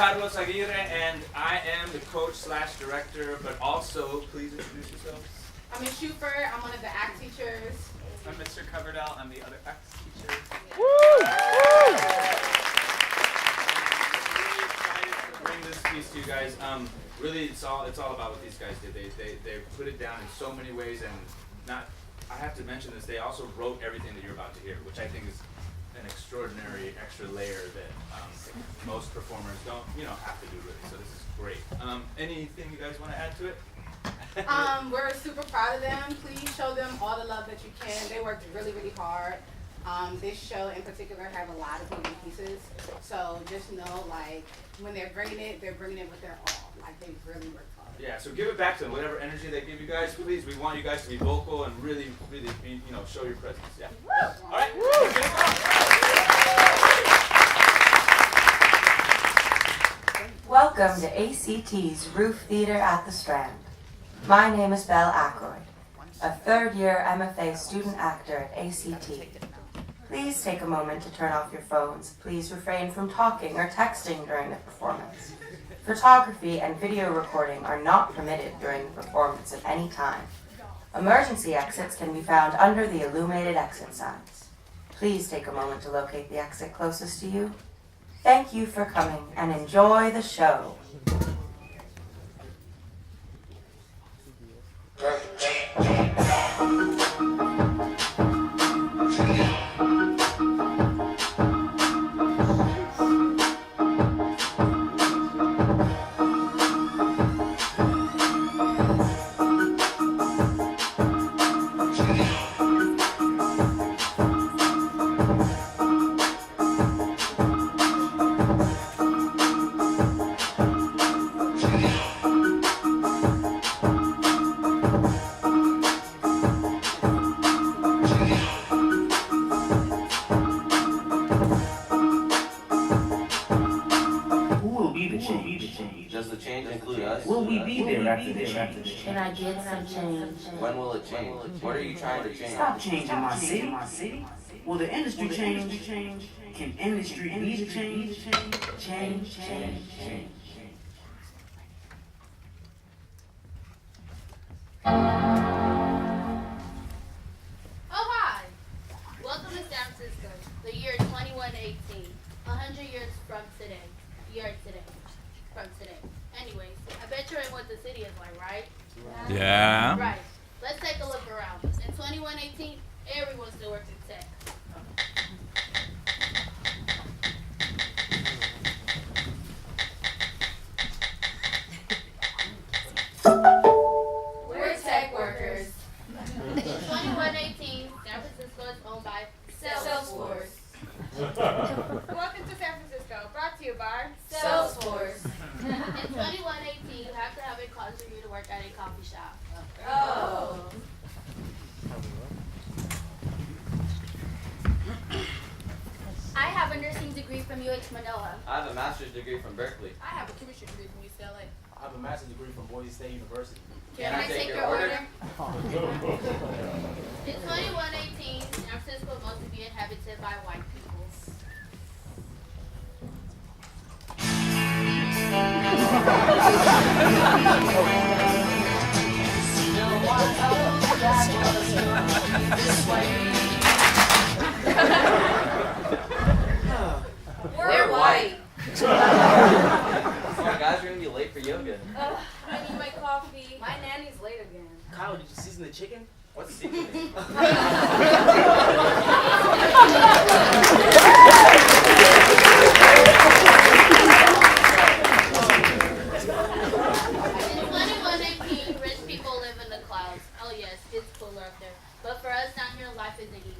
Carlos Aguirre, and I am the coach/director, but also, please introduce yourselves. I'm Ms. Schufer. I'm one of the ACT teachers. I'm Mr. Coverdell. I'm the other ACT teacher. Woo! Really excited to bring this piece to you guys. Really, it's all about what these guys did. They put it down in so many ways, and I have to mention this. They also wrote everything that you're about to hear, which I think is an extraordinary extra layer that most performers don't, have to do really. So this is great. Anything you guys want to add to it? We're super proud of them. Please show them all the love that you can. They worked really, really hard. This show in particular have a lot of moving pieces. So just know, when they're bringing it with their all. They really worked hard. Yeah, so give it back to them. Whatever energy they give you guys, please. We want you guys to be vocal and really, really, show your presence. Yeah. All right. Welcome to ACT's Roof Theater at the Strand. My name is Belle Ackroyd, a third-year MFA student actor at ACT. Please take a moment to turn off your phones. Please refrain from talking or texting during the performance. Photography and video recording are not permitted during the performance at any time. Emergency exits can be found under the illuminated exit signs. Please take a moment to locate the exit closest to you. Thank you for coming and enjoy the show. Does the change include us? Will we be there after the change? Can I get some change? When will it change? What are you trying to change? Stop changing my city. Will the industry change? Can industry be the change? Change. Oh, hi! Welcome to San Francisco, the year 2118, 100 years from today. From today. Anyways, I bet you're in what the city is like, right? Yeah. Right. Let's take a look around. In 2118, everyone still works in tech. We're tech workers. In 2118, San Francisco is owned by Salesforce. Welcome to San Francisco, brought to you by Salesforce. In 2118, you have to have it cause for you to work at a coffee shop. Oh. I have a nursing degree from UH Manila. I have a master's degree from Berkeley. I have a chemistry degree from UCLA. I have a master's degree from Boise State University. Can I take your order? In 2118, San Francisco is mostly be inhabited by white people. We're white. Oh, guys, we're gonna be late for yoga. I need my coffee. My nanny's late again. Kyle, did you season the chicken? What's seasoning? In 2118, rich people live in the clouds. Oh yes, it's cooler up there. But for us down here, life isn't easy.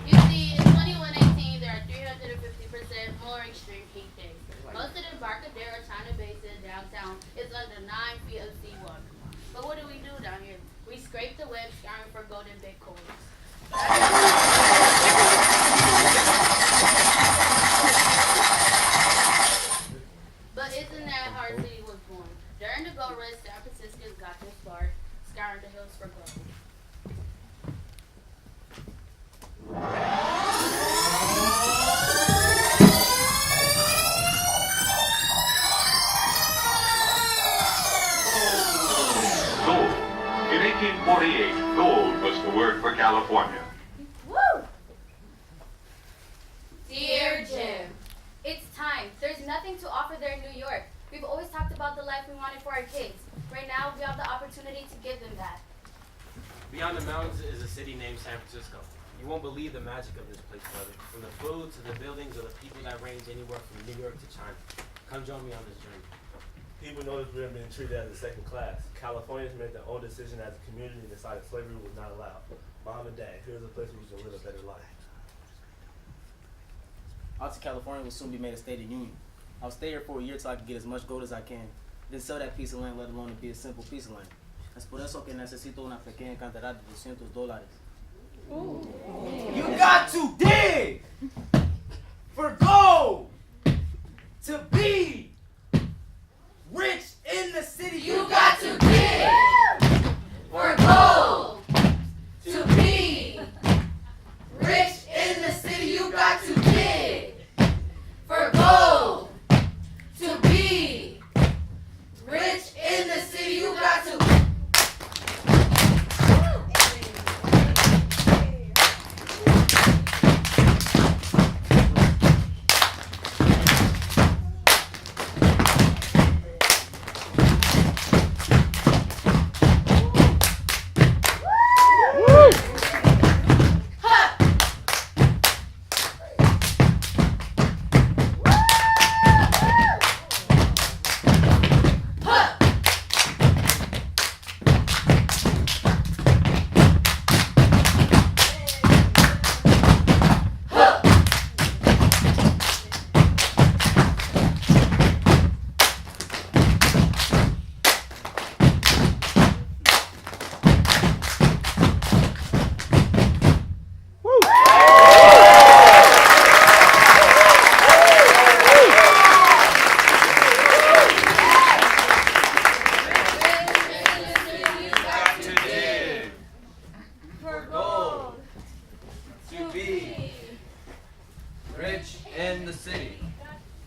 You see, in 2118, there are 350% more extreme heat days. Most of the Embarcadero China Basin downtown is under 9 feet of seawater. But what do we do down here? We scrape the web scouring for golden Bitcoins. far in the hills for gold. Gold. In 1848, gold was the word for California. Woo! Dear Jim, it's time. There's nothing to offer there in New York. We've always talked about the life we wanted for our kids. Right now, we have the opportunity to give them that. Beyond the mountains is a city named San Francisco. You won't believe the magic of this place, brother. From the food to the buildings or the people that range anywhere from New York to China. Come join me on this journey. People notice we are being treated as a second class. Californians made their own decision as a community and decided slavery was not allowed. Mom and Dad, here's a place where you can live a better life. Out to California will soon be made a state of union. I'll stay here for a year till I can get as much gold as I can. Then sell that piece of land, let alone it be a simple piece of land. Es por eso que necesito una pequeña cantidad de $200. You got to dig for gold to be rich in the city. You got to dig for gold to be rich in the city. You got to dig for gold to be rich in the city. You got to.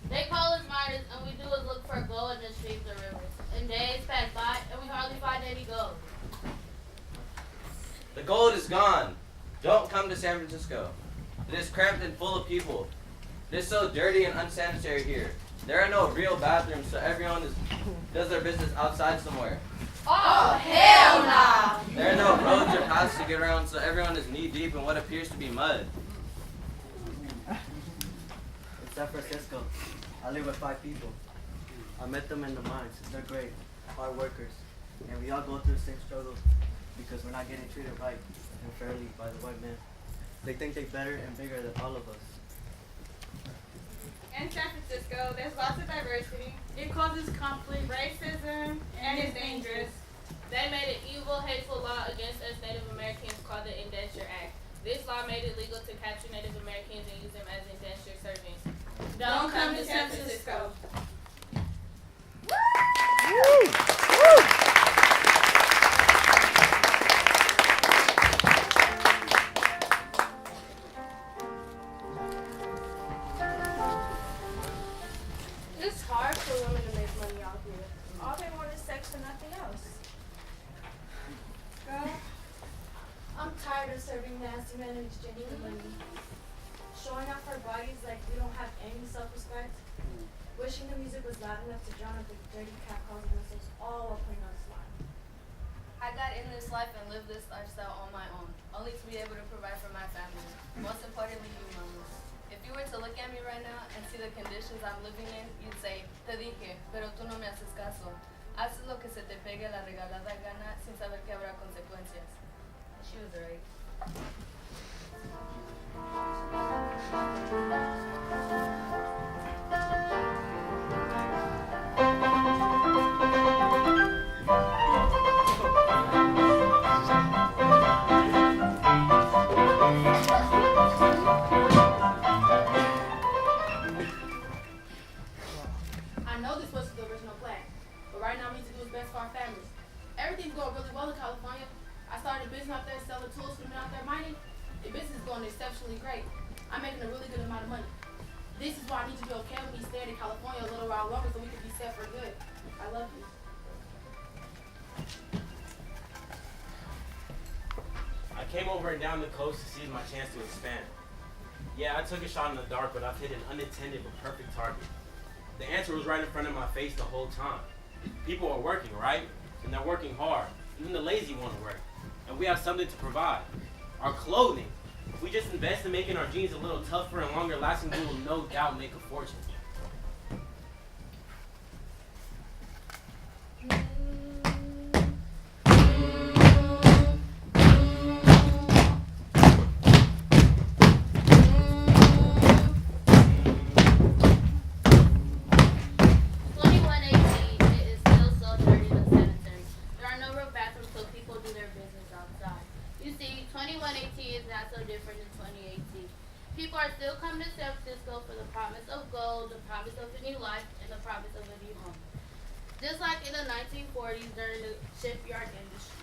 They call us miners, and we do is look for gold in the streams or rivers. And days pass by, and we hardly find any gold. The gold is gone. Don't come to San Francisco. It is cramped and full of people. It is so dirty and unsanitary here. There are no real bathrooms, so everyone does their business outside somewhere. Oh, hell nah! There are no roads or paths to get around, so everyone is knee-deep in what appears to be mud. In San Francisco, I live with 5 people. I met them in the mines. They're great, hard workers, and we all go through the same struggle because we're not getting treated right and fairly by the white man. They think they're better and bigger than all of us. In San Francisco, there's lots of diversity. It causes conflict, racism, and it's dangerous. They made an evil, hateful law against us Native Americans called the Indenture Act. This law made it legal to capture Native Americans and use them as indentured servants. Don't come to San Francisco. It's hard for women to make money out here. All they want is sex and nothing else. Girl, I'm tired of serving nasty men in exchange for money. Showing off our bodies like we don't have any self-respect. Wishing the music was loud enough to drown out the dirty catcalls and whistles all while putting on a smile. I got in this life and lived this lifestyle on my own, only to be able to provide for my family. Most importantly, you mamas. If you were to look at me right now and see the conditions I'm living in, you'd say, te dije, pero tú no me haces caso. Haces lo que se te pegue la regalada gana sin saber que habrá consecuencias. And she was right. I know this wasn't the original plan, but right now we need to do what's best for our families. everything's going really well in California. I started a business out there selling tools for them out there mining. The business is going exceptionally great. I'm making a really good amount of money. This is why I need to be okay with me staying in California a little while longer so we can be set for good. I love you. I came over and down the coast to seize my chance to expand. Yeah, I took a shot in the dark, but I've hit an unintended but perfect target. The answer was right in front of my face the whole time. People are working, right? And they're working hard. Even the lazy want to work. And we have something to provide. Our clothing. If we just invest in making our jeans a little tougher and longer lasting, we will no doubt make a fortune. People are still coming to San Francisco for the promise of gold, the promise of a new life, and the promise of a new home. Just like in the 1940s during the shipyard industry.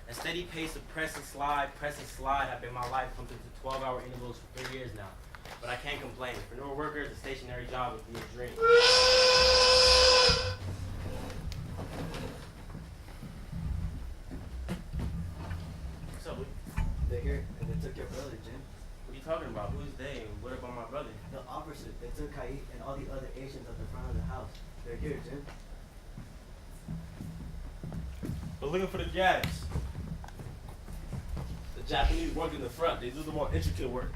A steady pace of press and slide have been my life pumped into 12-hour intervals for 3 years now. But I can't complain. For newer workers, a stationary job would be a dream. What's up, Lee? They're here and they took your brother, Jim. What are you talking about? Who's they and what about my brother? The officers, they took Kai and all the other Asians at the front of the house. They're here, Jim. We're looking for the Japs. The Japanese work in the front. They do the more intricate work.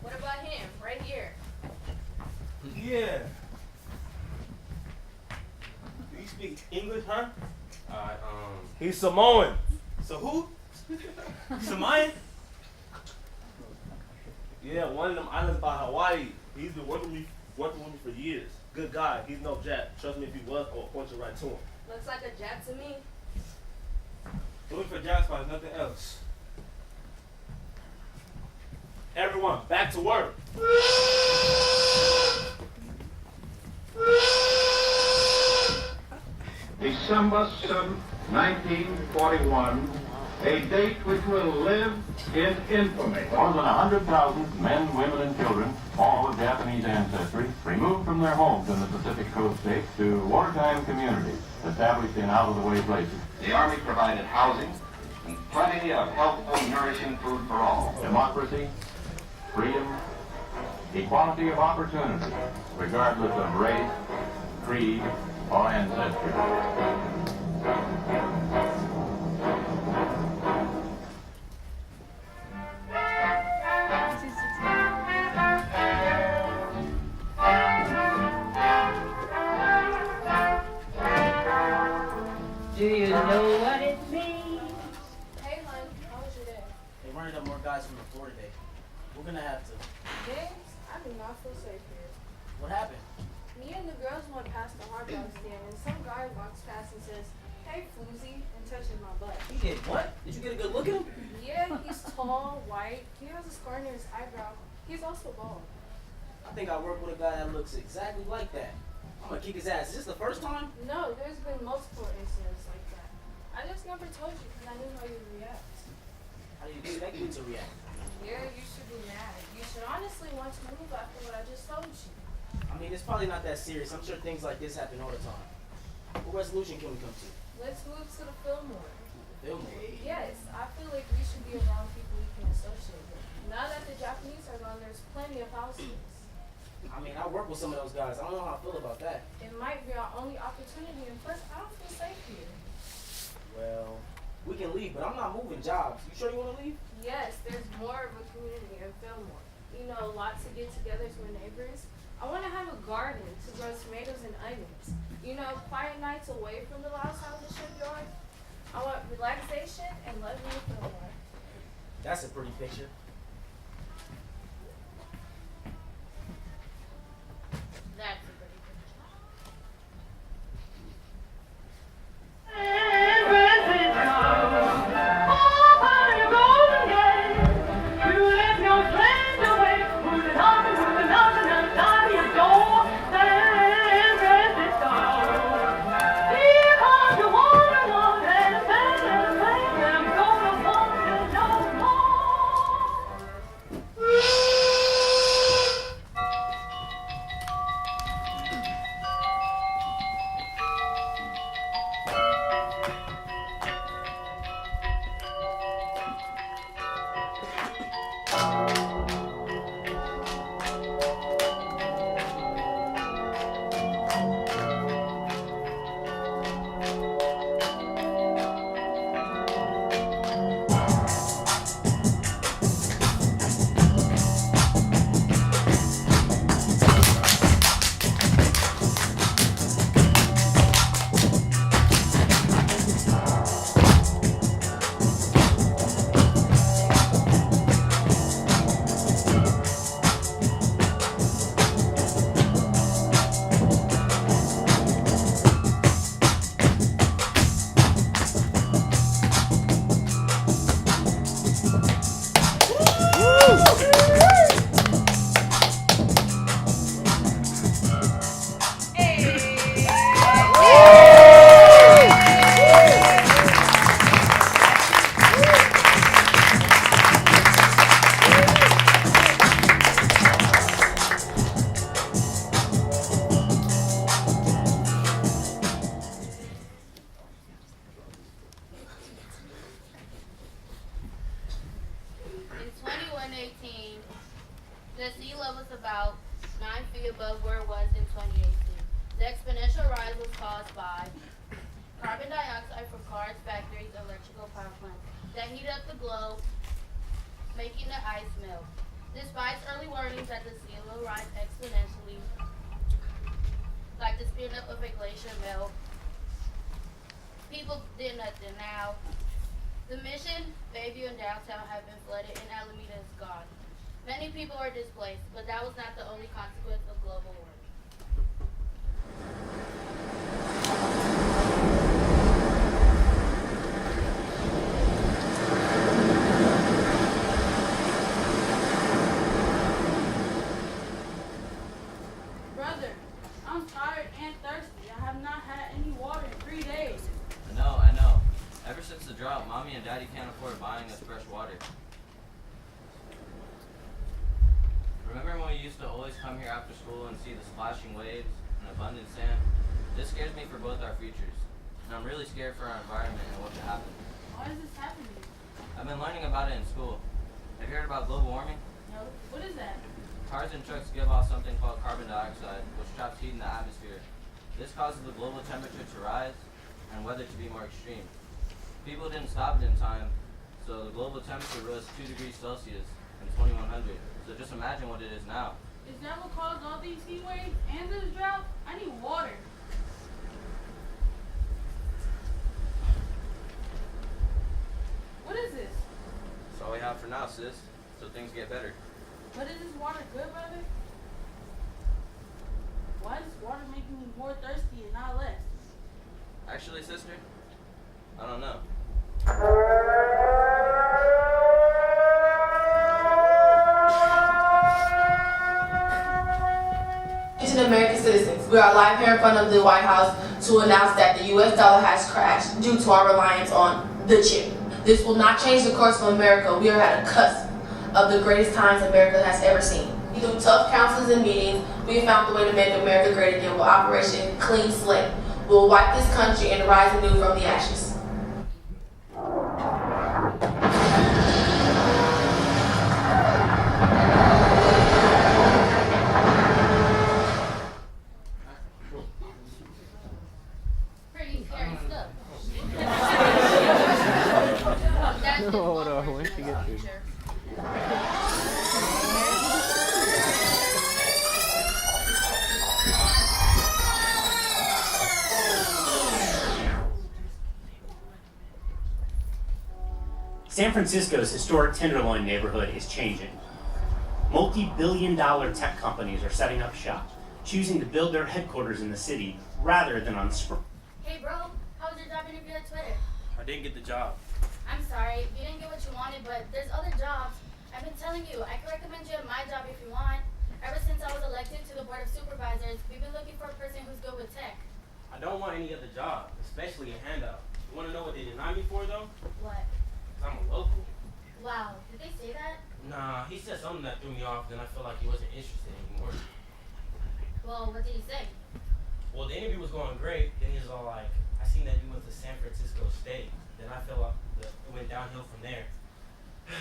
What about him, right here? Yeah. Do you speak English, huh? He's Samoan. So who? Samoan? Yeah, one of them islands by Hawaii. He's been working with me for years. Good guy. He's no Jap. Trust me, if he was, I would point you right to him. Looks like a Jap to me. Looking for Japs finds nothing else. Everyone, back to work. December 7, 1941, a date which will live in infamy. More than 100,000 men, women, and children, all of Japanese ancestry, removed from their homes in the Pacific Coast states to wartime communities established in out-of-the-way places. The Army provided housing and plenty of healthful, nourishing food for all. Democracy, freedom, equality of opportunity, regardless of race, creed, or ancestry. Do you know what it means? Hey, hon, how was your day? They rounded up more guys from the floor today. We're gonna have to. James, I do not feel safe here. What happened? Me and the girls went past the hard rock stand, and some guy walks past and says, "Hey, Hey, Floozy, and touching my butt. He did what? Did you get a good look at him? Yeah, he's tall, white. He has a scar near his eyebrow. He's also bald. I think I work with a guy that looks exactly like that. I'm gonna kick his ass. Is this the first time? No, there's been multiple incidents like that. I just never told you because I knew how you'd react. How do you expect me to react? Yeah, you should be mad. You should honestly want to move after what I just told you. I mean, it's probably not that serious. I'm sure things like this happen all the time. What resolution can we come to? Let's move to the Fillmore. Fillmore? Yes, I feel like we should be around people we can associate with. Now that the Japanese are gone, there's plenty of houses. I mean, I work with some of those guys. I don't know how I feel about that. It might be our only opportunity, and plus, I don't feel safe here. Well, we can leave, but I'm not moving jobs. You sure you want to leave? Yes, there's more of a community in Fillmore. You know, lots of get-togethers with neighbors. I want to have a garden to grow tomatoes and onions. You know, quiet nights away from the loud sound of the shipyard. I want relaxation and loving in Fillmore. That's a pretty picture. That's a pretty picture. In 2118, the sea level is about 9 feet above where it was in 2018. The exponential rise was caused by carbon dioxide from cars, factories, electrical power plants that heat up the globe, making the ice melt. Despite early warnings that the sea will rise exponentially, like the speeding up of a glacier melt, people did nothing. Now, the Mission, Bayview, and downtown have been flooded, and Alameda is gone. Many people are displaced, but that was not the only consequence of global warming. Brother, I'm tired and thirsty. I have not had any water in 3 days. I know. Ever since the drought, Mommy and Daddy can't afford buying us fresh water. Remember when we used to always come here after school and see the splashing waves and abundant sand? This scares me for both our futures. And I'm really scared for our environment and what could happen. Why is this happening? I've been learning about it in school. Have you heard about global warming? No. What is that? Cars and trucks give off something called carbon dioxide, which traps heat in the atmosphere. This causes the global temperature to rise and weather to be more extreme. People didn't stop it in time, so the global temperature rose 2 degrees Celsius in 2100. So just imagine what it is now. Is that what caused all these heat waves and this drought? I need water. What is this? That's all we have for now, sis, so things get better. But is this water good, brother? Why is this water making me more thirsty and not less? Actually, sister, I don't know. Attention American citizens, we are live here in front of the White House to announce that the US dollar has crashed due to our reliance on the chip. This will not change the course of America. We are at a cusp of the greatest times America has ever seen. Through tough councils and meetings, we have found the way to make America great again with Operation Clean Slate. We will wipe this country and rise anew from the ashes. Pretty scary stuff. Hold on, when she get through. San Francisco's historic Tenderloin neighborhood is changing. Multi-billion-dollar tech companies are setting up shop, choosing to build their headquarters in the city rather than on Hey bro, how was your job interview at Twitter? I didn't get the job. I'm sorry, you didn't get what you wanted, but there's other jobs. I've been telling you, I can recommend you at my job if you want. Ever since I was elected to the Board of Supervisors, we've been looking for a person who's good with tech. I don't want any other job, especially a handout. You want to know what they denied me for, though? What? 'Cause I'm a local. Wow, did they say that? Nah, he said something that threw me off, then I felt like he wasn't interested anymore. Well, what did he say? Well, the interview was going great, then he was all like, I seen that you went to San Francisco State. Then I felt like it went downhill from there.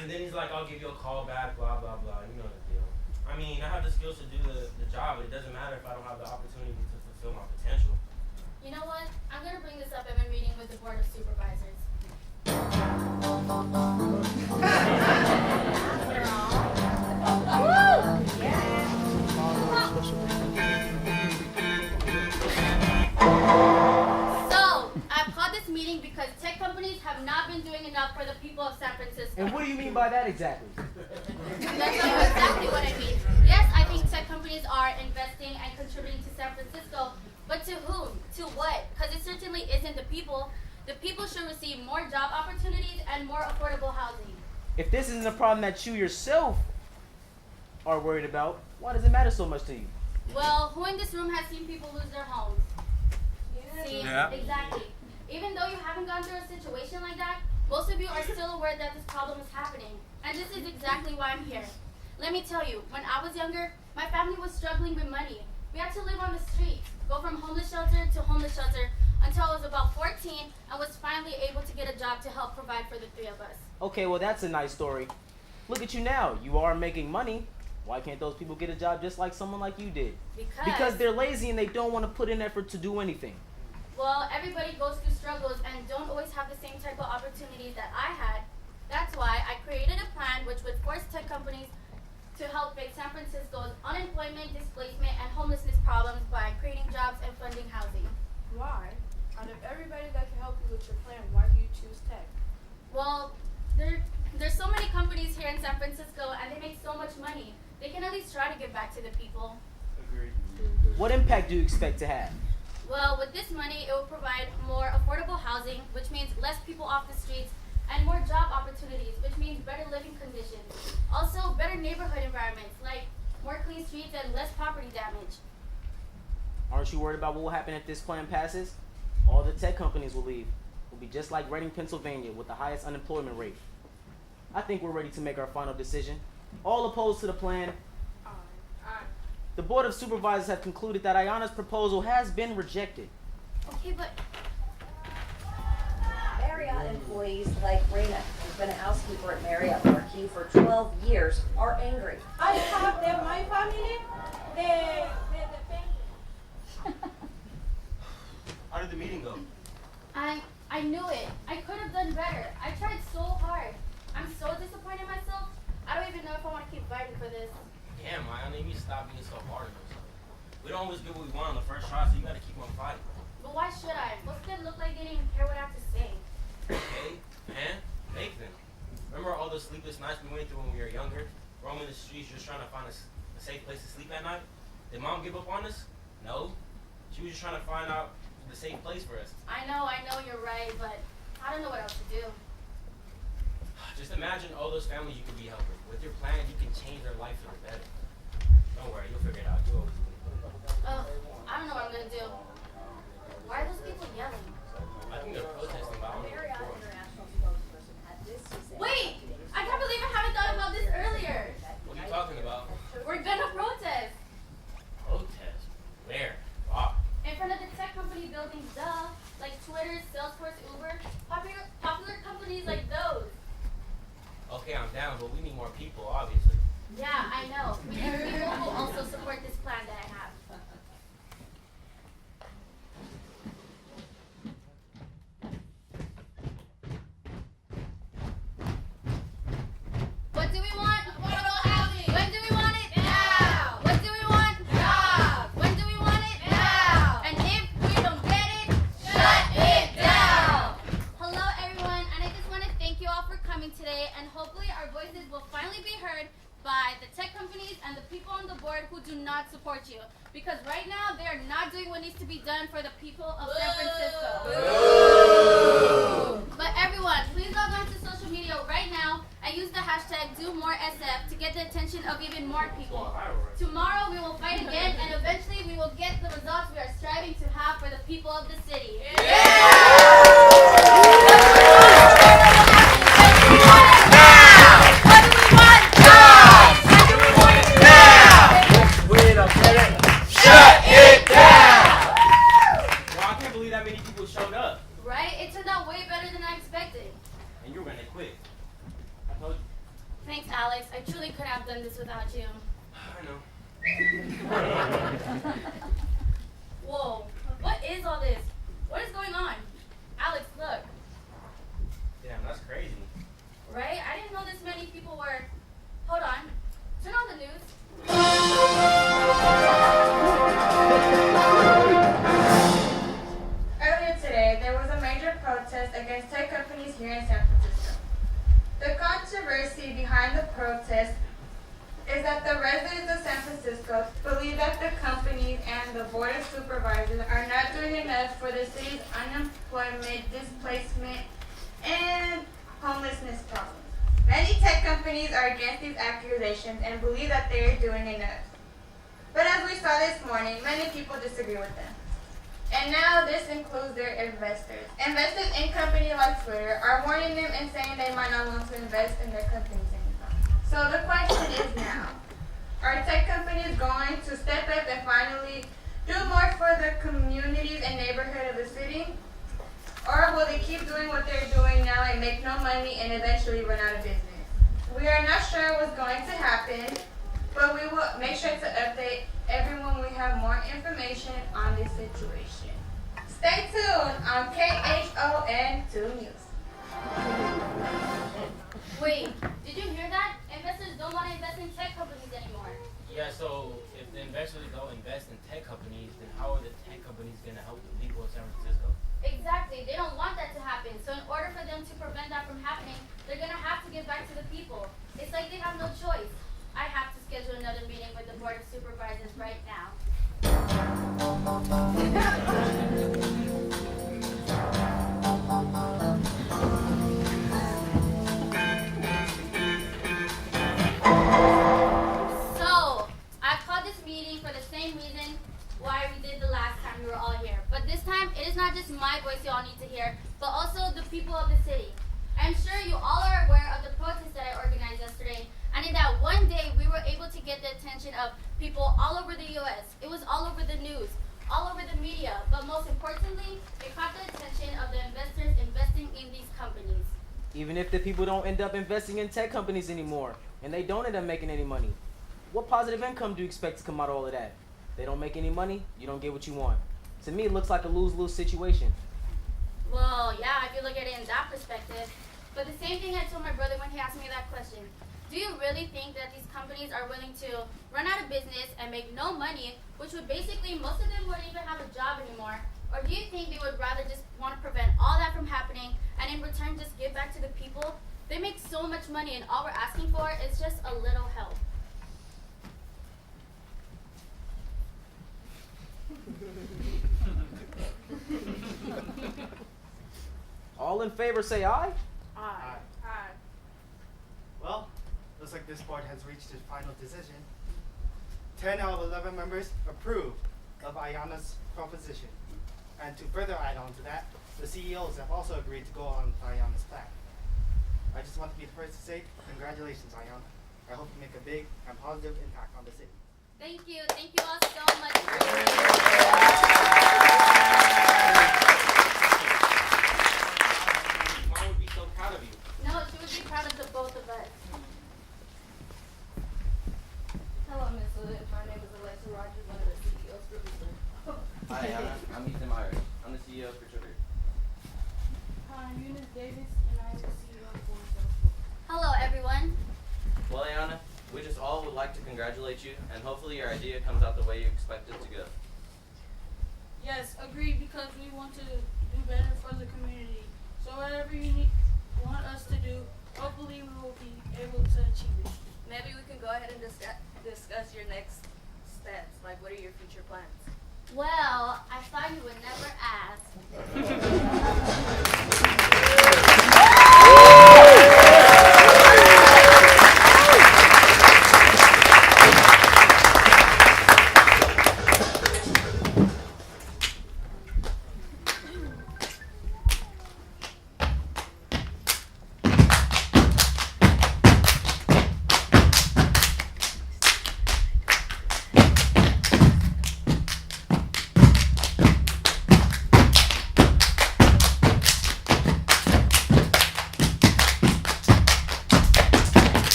And then he's like, I'll give you a call back, blah, blah, blah. You know the deal. I mean, I have the skills to do the job, but it doesn't matter if I don't have the opportunity to fulfill my potential. You know what? I'm going to bring this up at my meeting with the Board of Supervisors. So, I've called this meeting because tech companies have not been doing enough for the people of San Francisco. And what do you mean by that exactly? That's exactly what I mean. Yes, I think tech companies are investing and contributing to San Francisco, but to whom? To what? Because it certainly isn't the people. The people should receive more job opportunities and more affordable housing. If this isn't a problem that you yourself are worried about, why does it matter so much to you? Well, who in this room has seen people lose their homes? See, Yeah. exactly. Even though you haven't gone through a situation like that, most of you are still aware that this problem is happening. And this is exactly why I'm here. Let me tell you, when I was younger, my family was struggling with money. We had to live on the streets, go from homeless shelter to homeless shelter until I was about 14 and was finally able to get a job to help provide for the three of us. Okay, well that's a nice story. Look at you now. You are making money. Why can't those people get a job just like someone like you did? Because they're lazy and they don't want to put in effort to do anything. Well, everybody goes through struggles and don't always have the same type of opportunities that I had. That's why I created a plan which would force tech companies to help fix San Francisco's unemployment, displacement, and homelessness problems by creating jobs and funding housing. Why? Out of everybody that can help you with your plan, why do you choose tech? Well, there's so many companies here in San Francisco and they make so much money. They can at least try to give back to the people. Agreed. What impact do you expect to have? Well, with this money, it will provide more affordable housing, which means less people off the streets, and more job opportunities, which means better living conditions. Also, better neighborhood environments, like more clean streets and less property damage. Aren't you worried about what will happen if this plan passes? All the tech companies will leave. We'll be just like Reading, Pennsylvania, with the highest unemployment rate. I think we're ready to make our final decision. All opposed to the plan? The Board of Supervisors have concluded that Ayana's proposal has been rejected. Okay, but Marriott employees like Rena, who's been a housekeeper at Marriott Marquis for 12 years, are angry. I have them, my family, the How did the meeting go? I knew it. I could have done better. I tried so hard. I'm so disappointed in myself. I don't even know if I want to keep fighting for this. Damn, Ayana, you need to stop being so hard on yourself. We don't always get what we want on the first try, so you gotta keep on fighting. But why should I? Most of them look like they didn't even care what I have to say. Okay, man, make them. Remember all those sleepless nights we went through when we were younger? Roaming the streets just trying to find a safe place to sleep at night? Did mom give up on us? No. She was just trying to find out the safe place for us. I know you're right, but I don't know what else to do. Just imagine all those families you could be helping. With your plan, you can change their life for the better. Don't worry, you'll figure it out. You always do. I don't know what I'm gonna do. Why are those people yelling? I think they're protesting violently. Wait! I can't believe I haven't thought about this earlier. What are you talking about? We're gonna protest. Protest? Where? Why? In front of the tech company buildings, duh. Like Twitter, Salesforce, Uber. Popular companies like those. Okay, I'm down, but we need more people, obviously. Yeah, I know. We need people who also support this plan that I have. What do we want? Affordable housing. When do we want it? Now. What do we want? Jobs. When do we want it? Now. And if we don't get it, shut it down. Hello, everyone, and I just want to thank you all for coming today, and hopefully our voices will finally be heard by the tech companies and the people on the board who do not support you. Because right now, they are not doing what needs to be done for the people of San Francisco. But everyone, please log on to social media right now and use the hashtag #DoMoreSF to get the attention of even more people. Tomorrow, we will fight again, and eventually we will get the results we are striving to have for the people of the city. Shut it down! Well, I can't believe that many people showed up. Right? It turned out way better than I expected. And you were gonna quit. I told you. Thanks, Alex. I truly couldn't have done this without you. I know. Whoa. What is all this? What is going on? Alex, look. Damn, that's crazy. Right? I didn't know this many people were... Hold on. Turn on the news. Earlier today, there was a major protest against tech companies here in San Francisco. The controversy behind the protest is that the residents of San Francisco believe that the companies and the board of supervisors are not doing enough for the city's unemployment, displacement, and homelessness problems. Many tech companies are against these accusations and believe that they are doing enough. But as we saw this morning, many people disagree with them. And now this includes their investors. Investors in companies like Twitter are warning them and saying they might not want to invest in their companies anymore. So the question is now, are tech companies going to step up and finally do more for the communities and neighborhood of the city? Or will they keep doing what they're doing now and make no money and eventually run out of business? We are not sure what's going to happen, but we will make sure to update everyone when we have more information on this situation. Stay tuned on KHON2 News. Wait, did you hear that? Investors don't want to invest in tech companies anymore. Yeah, so if the investors don't invest in tech companies, then how are the tech companies going to help the people of San Francisco? Exactly. They don't want that to happen. So in order for them to prevent that from happening, they're going to have to give back to the people. It's like they have no choice. I have to schedule another meeting with the Board of Supervisors right now. So, I've called this meeting for the same reason why we did the last time we were all here. But this time, it is not just my voice you all need to hear, but also the people of the city. I'm sure you all are aware of the protest that I organized yesterday, and in that one day, we were able to get the attention of people all over the U.S. It was all over the news, all over the media, but most importantly, it caught the attention of the investors investing in these companies. Even if the people don't end up investing in tech companies anymore, and they don't end up making any money, what positive income do you expect to come out of all of that? They don't make any money, you don't get what you want. To me, it looks like a lose-lose situation. Well, yeah, if you look at it in that perspective. But the same thing I told my brother when he asked me that question. Do you really think that these companies are willing to run out of business and make no money, which would basically, most of them wouldn't even have a job anymore? Or do you think they would rather just want to prevent all that from happening and in return just give back to the people? They make so much money and all we're asking for is just a little help. All All in favor say aye. Aye. Aye. Well, looks like this board has reached its final decision. 10 out of 11 members approve of Ayana's proposition. And to further add on to that, the CEOs have also agreed to go on Ayana's plan. I just want to be the first to say congratulations, Ayana. I hope you make a big and positive impact on the city. Thank you all so much for Mom would be so proud of you. No, she would be proud of the both of us. Hello, Miss Wood. My name is Alexa Rogers, one of the CEOs for Roots. Hi, Anna. I'm Ethan Myers. I'm the CEO for Twitter. Hi, I'm Eunice Davis, and I am the CEO of Born Hello, everyone. Well, Ayana, we just all would like to congratulate you, and hopefully your idea comes out the way you expect it to go. Yes, agreed, because we want to do better for the community. So whatever you want us to do, hopefully we will be able to achieve it. Maybe we can go ahead and discuss your next steps. Like, what are your future plans? Well, I thought you would never ask.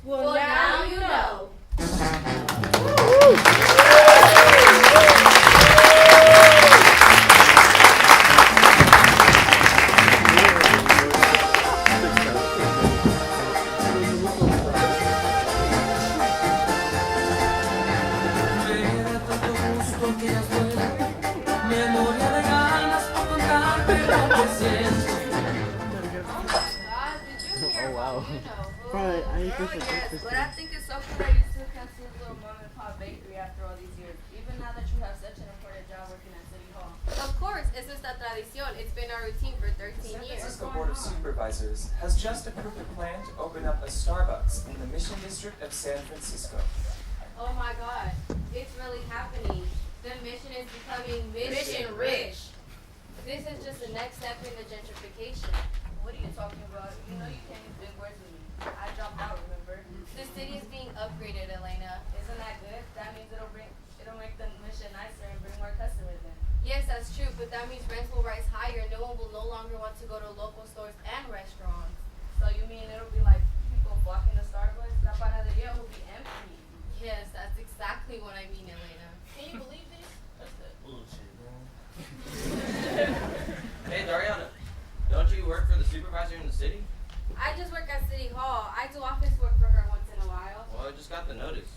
Well, now you know. Oh wow. Right, I ate this for breakfast. But I think it's so cool that you still can see a little mom and pop bakery after all these years, even now that you have such an important job working at City Hall. Of course, it's nuestra tradición. It's been our routine for 13 The San years. Francisco Board of Supervisors has just approved a plan to open up a Starbucks in the Mission District of San Francisco. Oh my God, it's really happening. The mission is becoming mission rich. This is just the next step in the gentrification. What are you talking about? You know you can't use big words with me. I dropped out, remember? The city is being upgraded, Elena. Isn't that good? That means it'll make the mission nicer and bring more customers in. Yes, that's true, but that means rents will rise higher. No one will no longer want to go to local stores and restaurants. So you mean it'll be like people flocking to Starbucks? La panaderia will be empty. Yes, that's exactly what I mean, Elena. Can you believe this? That's that bullshit, man. Hey, Dariana, don't you work for the supervisor in the city? I just work at City Hall. I do office work for her once in a while. Well, I just got the notice.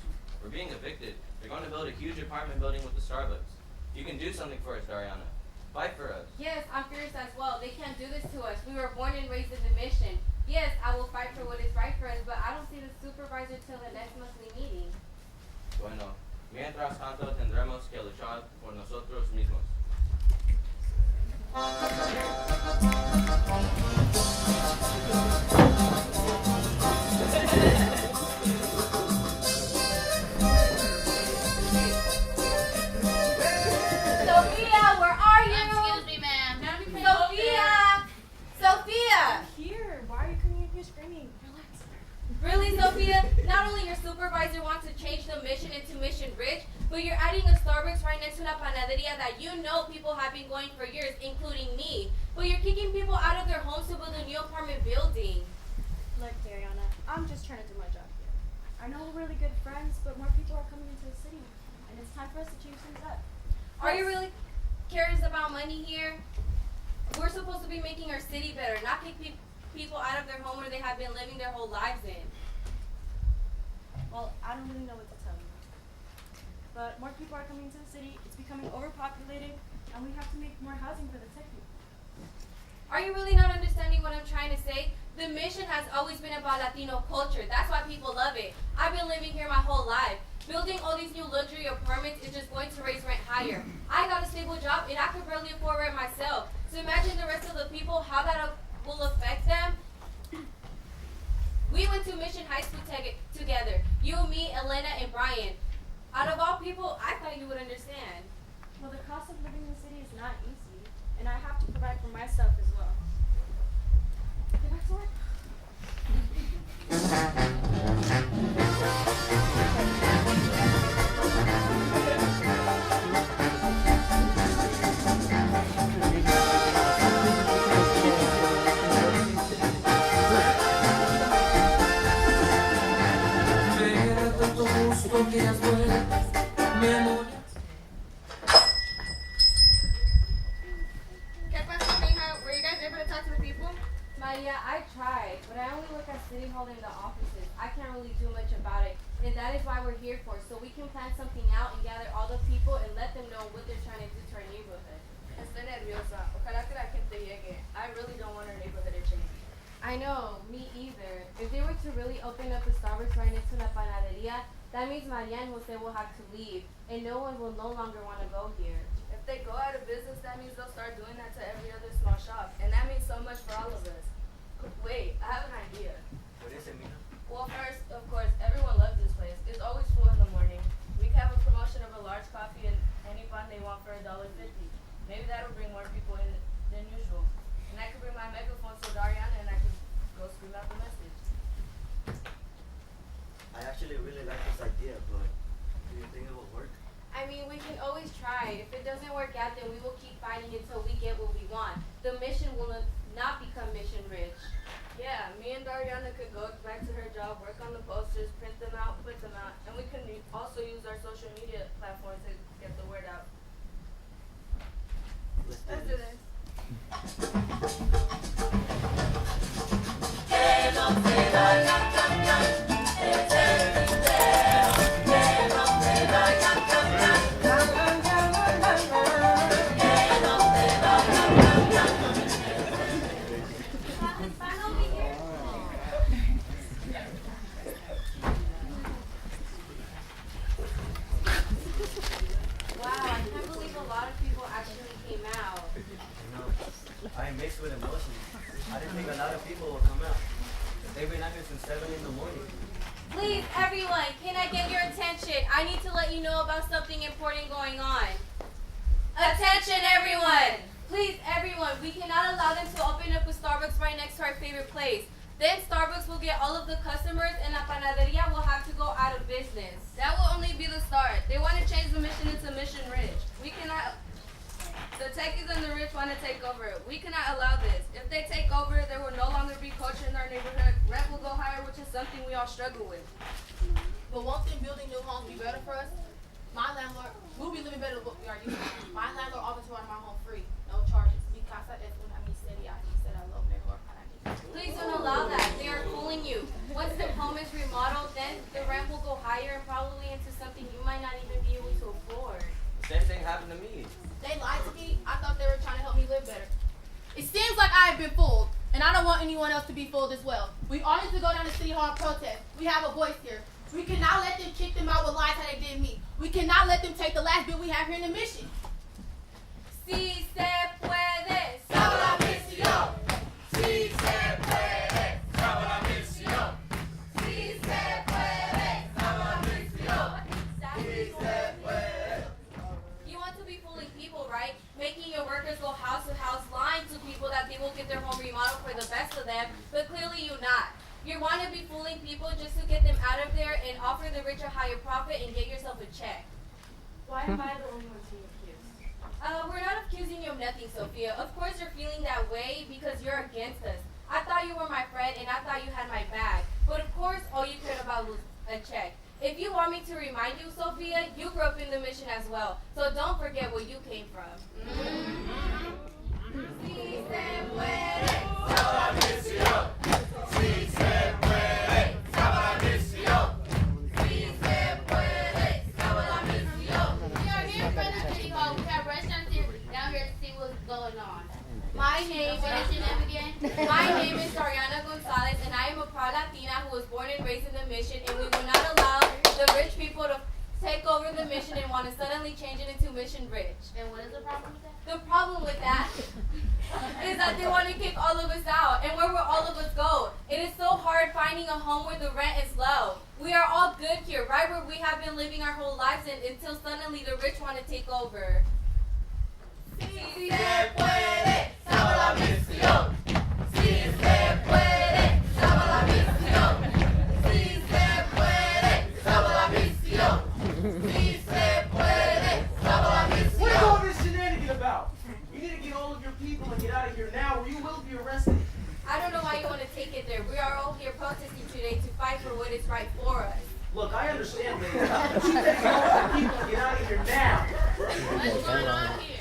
We're being evicted. They're going to build a huge apartment building with the Starbucks. You can do something for us, Dariana. Fight for us. Yes, I'm furious as well. They can't do this to us. We were born and raised in the mission. Yes, I will fight for what is right for us, but I don't see the supervisor till the next monthly meeting. Bueno, mientras tanto tendremos que luchar por nosotros mismos. Sophia, where are you? Excuse me, ma'am. Sophia! Sophia! Here, why are you coming in here screaming? Relax. Really, Sophia? Not only your supervisor wants to change the mission into mission rich, but you're adding a Starbucks right next to una panaderia that you know people have been going for years, including me. But you're kicking people out of their homes to build a new apartment building. Look, Dariana, I'm just trying to do my job here. I know we're really good friends, but more people are coming into the city, and it's time for us to change things up. Are you really curious about money here? We're supposed to be making our city better, not kick people out of their home where they have been living their whole lives in. Well, I don't really know what to tell you. But more people are coming into the city, it's becoming overpopulated, and we have to make more housing for the tech people. Are you really not understanding what I'm trying to say? The mission has always been about Latino culture. That's why people love it. I've been living here my whole life. Building all these new luxury apartments is just going to raise rent higher. I got a stable job and I could barely afford rent myself. So imagine the rest of the people, how that will affect them. We went to Mission High School together. You, me, Elena, and Brian. Out of all people, I thought you would understand. Well, the cost of living in the city is not easy, and I have to provide for myself as well. Get back to work. Were you guys able to talk to the people? Maria, I tried, but I only work at City Hall in the offices. I can't really do much about it, and that is why we're here for, so we can plan something out and gather all the people and let them know what they're trying to do to our neighborhood. Estoy nerviosa. Ojalá que la gente llegue. I really don't want our neighborhood to change. I know, me either. If they were to really open up a Starbucks right next to La Panaderia, that means Maria and Jose will have to leave, and no one will no longer want to go here. If they go out of business, that means they'll start doing that to every other small shop, and that means so much for all of us. Wait, I have an idea. What is it, Mina? Well, first, of course, everyone loves this place. It's always full in the morning. We can have a promotion of a large coffee and any pan they want for $1.50. Maybe that'll bring more people in than usual. And I could bring my megaphone so Dariana and I could go scream out the message. I actually really like this idea, but do you think it will work? I mean, we can always try. If it doesn't work out, then we will keep fighting until we get what we want. The mission will not become mission rich. Yeah, me and Dariana could go back to her job, work on the posters, print them out, put them out, and we can also use our social media platforms to get the word out. Let's do this. Wow, I can't believe a lot of people actually came out. I am mixed with emotions. I didn't think a lot of people would come out. They've been out here since 7 in the morning. Please, everyone, can I get your attention? I need to let you know about something important going on. Attention, everyone! Please, everyone, we cannot allow them to open up a Starbucks right next to our favorite place. Then Starbucks will get all of the customers and La Panaderia will have to go out of business. That will only be the start. They want to change the mission into Mission Rich. We cannot. The techies and the rich want to take over. We cannot allow this. If they take over, there will no longer be culture in our neighborhood. Rent will go higher, which is something we all struggle with. But won't them building new homes be better for us? My landlord, we'll be living better than what we are used to. My landlord offers to run my home free, no charges. Because that's when he said I love landlord. Please don't allow that. They are fooling you. Once the home is remodeled, then the rent will go higher and probably into something you might not even be able to afford. Same thing happened to me. They lied to me. I thought they were trying to help me live better. It seems like I have been fooled, and I don't want anyone else to be fooled as well. We all need to go down to City Hall and protest. We have a voice here. We cannot let them kick them out with lies how they did me. We cannot let them take the last bit we have here in the mission. Si se puede. Salva la misión. Si se puede. Salva la misión. Si se puede. Salva la misión. Si se puede. You want to be fooling people, right? Making your workers go house to house, lying to people that they will get their home remodeled for the best of them, but clearly you're not. You want to be fooling people just to get them out of there and offer the rich a higher profit and get yourself a check. Why am I the only one being accused? We're not accusing you of nothing, Sophia. Of course you're feeling that way because you're against us. I thought you were my friend and I thought you had my back. But of course, all you cared about was a check. If you want me to remind you, Sophia, you grew up in the mission as well. So don't forget where you came from. Si se puede. Salva la misión. Si se puede. Salva la misión. Si se puede. Salva la misión. We are here in front of City Hall. We have restaurants here down here to see what's going on. My name What is your name again? My name is Dariana Gonzalez, and I am a proud Latina who was born and raised in the mission, and we will not allow the rich people to take over over the mission and want to suddenly change it into Mission Rich. And what is the problem with that? The problem with that is that they want to kick all of us out. And where will all of us go? It is so hard finding a home where the rent is low. We are all good here, right where we have been living our whole lives until suddenly the rich want to take over. Si se puede, sabe la misión. Si se puede, sabe la misión. Si se puede, sabe la misión. Si se puede, sabe la misión. What is all this shenanigan about? You need to get all of your people and get out of here now, or you will be arrested. I don't know why you want to take it there. We are all here protesting today to fight for what is right for us. Look, I understand, lady, but you better get all of your people and get out of here now. What's going on here?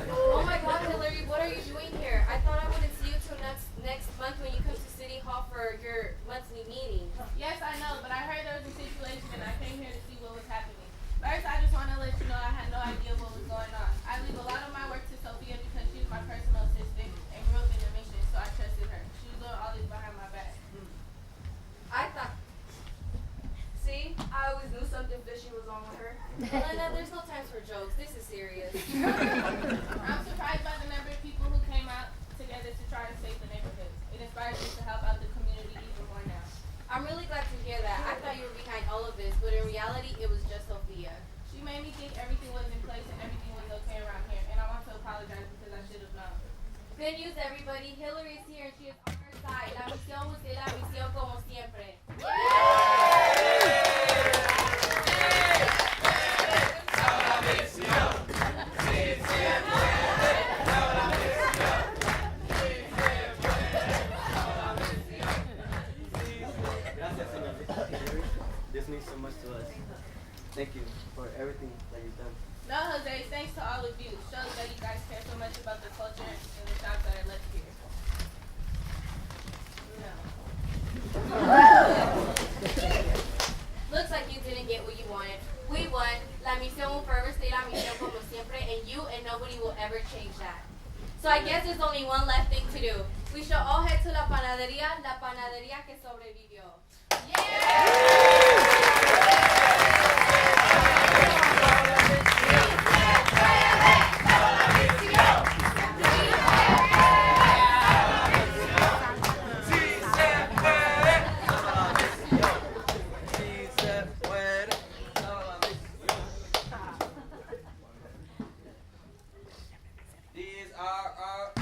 Oh my God, Hillary, what are you doing here? I thought I wouldn't see you till next month when you come to City Hall for your monthly meeting. Yes, I know, but I heard there was a situation and I came here to see what was happening. First, I just want to let you know I had no idea what was going on. I leave a lot of my work to Sophia because she's my personal assistant and grew up in the mission, so I trusted her. She was doing all this behind my back. I thought. See, I always knew something fishy was wrong with her. Elena, there's no time for jokes. This is serious. I'm surprised by the number of people who came out together to try to save the neighborhood. It inspires me to help out the community even more now. I'm really glad to hear that. I thought you were behind all of this, but in reality, it was just Sophia. She made me think everything was in place and everything was okay around here, and I want to apologize because I should have known. Good news, everybody. Hillary is here and she is on her side. La misión es la misión como siempre. This means so much to us. Thank you for everything that you've done. No, Jose, thanks to all of you. Shows that you guys care so much about the culture and the jobs that are left here. Looks like you didn't get what you wanted. We won. La misión will forever stay la misión como siempre, and you and nobody will ever change that. So I guess there's only one left thing to do. We should all head to la panadería que sobrevivió. These are our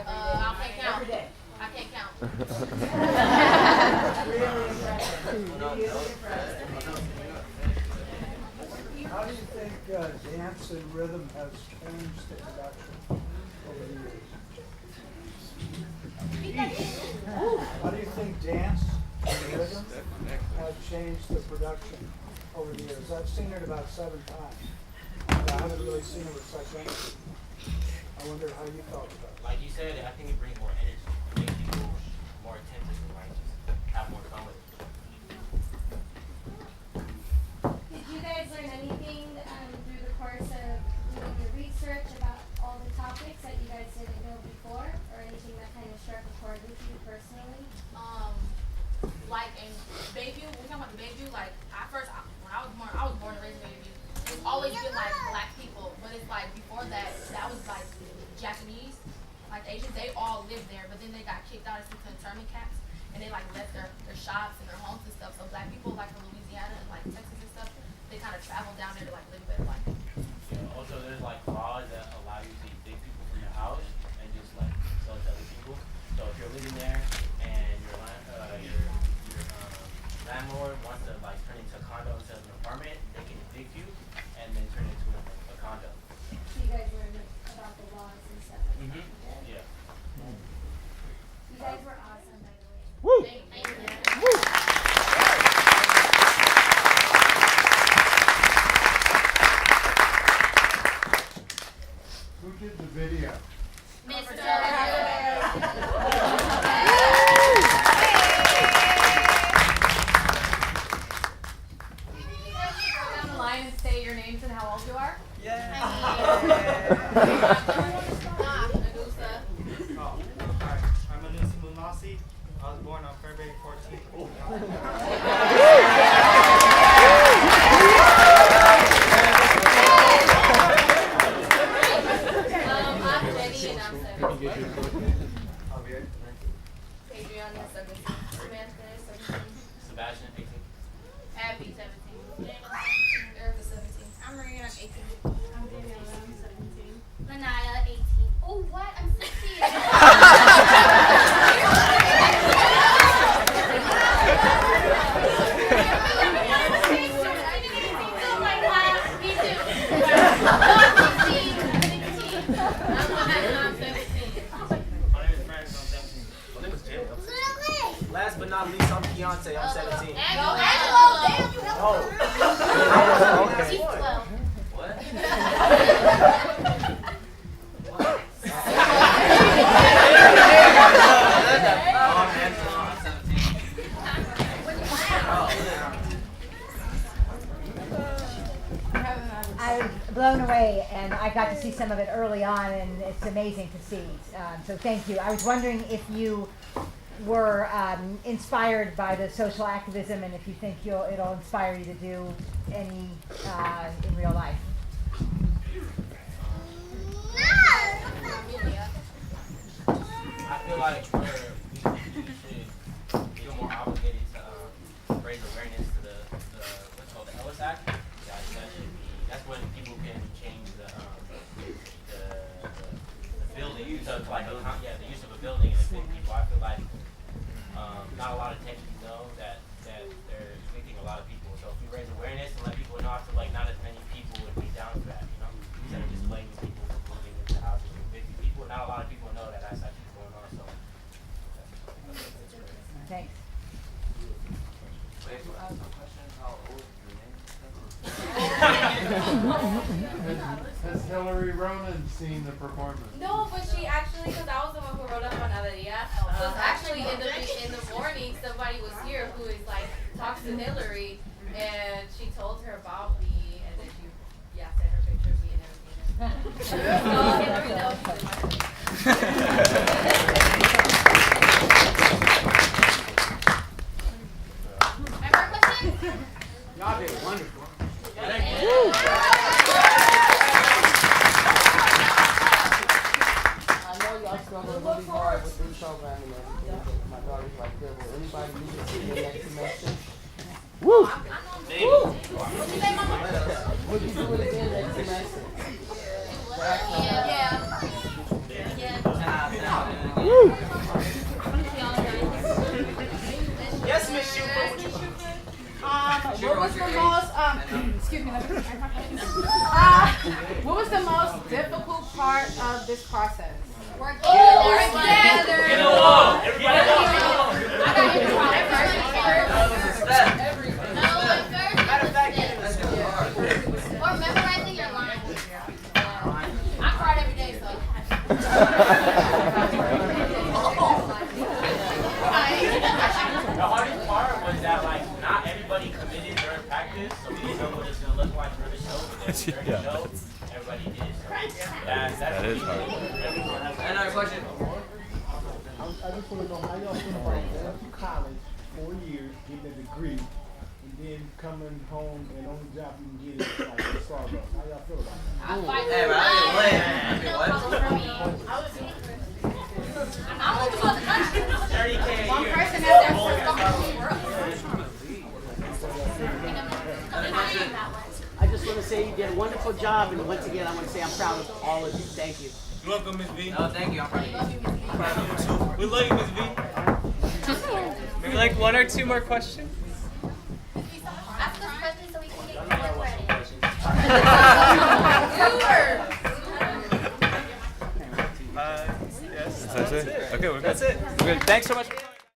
I can't count. Every day. I can't count. How do you think dance and rhythm has changed the production over the years? How do you think dance and rhythm have changed the production over the years? I've seen it about 7 times. But I haven't really seen it with such energy. I wonder how you felt about it. Like you said, I think it brings more energy. It makes people more attentive and like just have more fun with it. Did you guys learn anything through the course of doing your research about all the topics that you guys didn't know before, or anything that kind of struck a chord with you personally? Like in Bayview, when we talk about the Bayview, like at first, when I was born and raised in Bayview. It's always been like black people, but it's like before that, that was like Japanese, like Asians. They all lived there, but then they got kicked out as internment camps, and they like left their shops and their homes and stuff. So black people like from Louisiana and like Texas and stuff, they kind of traveled down there to like live a better life. Yeah, also there's like laws that allow you to evict people from your house and just like sell to other people. So if you're living there and your landlord wants to like turn it into a condo instead of an apartment, they can evict you and then turn it into a condo. So you guys learned about the laws and stuff like that. Yeah. You guys were awesome, by the way. Woo! Thank you. Woo! Who did the video? Mr. Down the line and say your names and how old you are. Yeah. I'm Anusi Munasi. I was born on February 14th. I'm Jenny and I'm 17. Javier, Adriana, 17. Samantha, 17. Sebastian, 18. Abby, 17. Erica, 17. I'm Maria, I'm 18. I'm Daniela, I'm 17. Lanaya, 18. Oh, what? I'm 16. Last but not least, I'm Keontae. I'm 17. Angelo, damn, you helped Oh. her. She's 12. What? I was blown away, and I got to see some of it early on, and it's amazing to see. So thank you. I was wondering if you were inspired by the social activism, and if you think it'll inspire you to do any in real life. I feel like we should feel more obligated to raise awareness to the what's called the Ellis Act. That's when people can change the building. So it's like the use of a building and evict people. I feel like not a lot of tech people know that they're evicting a lot of people. So if we raise awareness and let people know, I feel like not as many people would be down for that. Instead of just blaming people for moving into houses and evicting people. Not a lot of people know that that's actually going on. So that's great. Thanks. Wait, so ask a question. How old your name? Has Hillary Ronan seen the performance? No, but she actually, because I was the one who wrote up on Adaria. So it's actually in the morning, somebody was here who is like talks to Hillary, and she told her about me, and then she sent her picture of me and everything. So Hillary knows she's my Y'all did wonderful. I know y'all struggle really hard with this program and everything, but my daughter's right there. Will anybody need to see the next semester? Woo! Would you do it again next semester? Yeah. Excuse me. What was the most difficult part of this process? Working together. Get along. Everybody along. I got it wrong. Or memorizing your lines. I cried every day, so. The hardest part was that like not everybody committed during practice, so we didn't know what it's gonna look like for the show. But then during the show, everybody did. So that is hard. Another question. I just want to know how y'all feel about going to college 4 years, getting a degree, and then coming home and only job you can get is like a Starbucks. How y'all feel about that? Hey, man, I didn't win. What? I'm looking for the country. 30K a One year. person has their first I just want to say you did a wonderful job, and once again, I want to say I'm proud of all of you. Thank you. You're welcome, Ms. V. Oh, thank you. I'm proud of you. We love you, Ms. V. Maybe like one or two more questions? Ask us questions so we can get more credit. Yes. That's it. Okay, that's it. We're good. Thanks so much.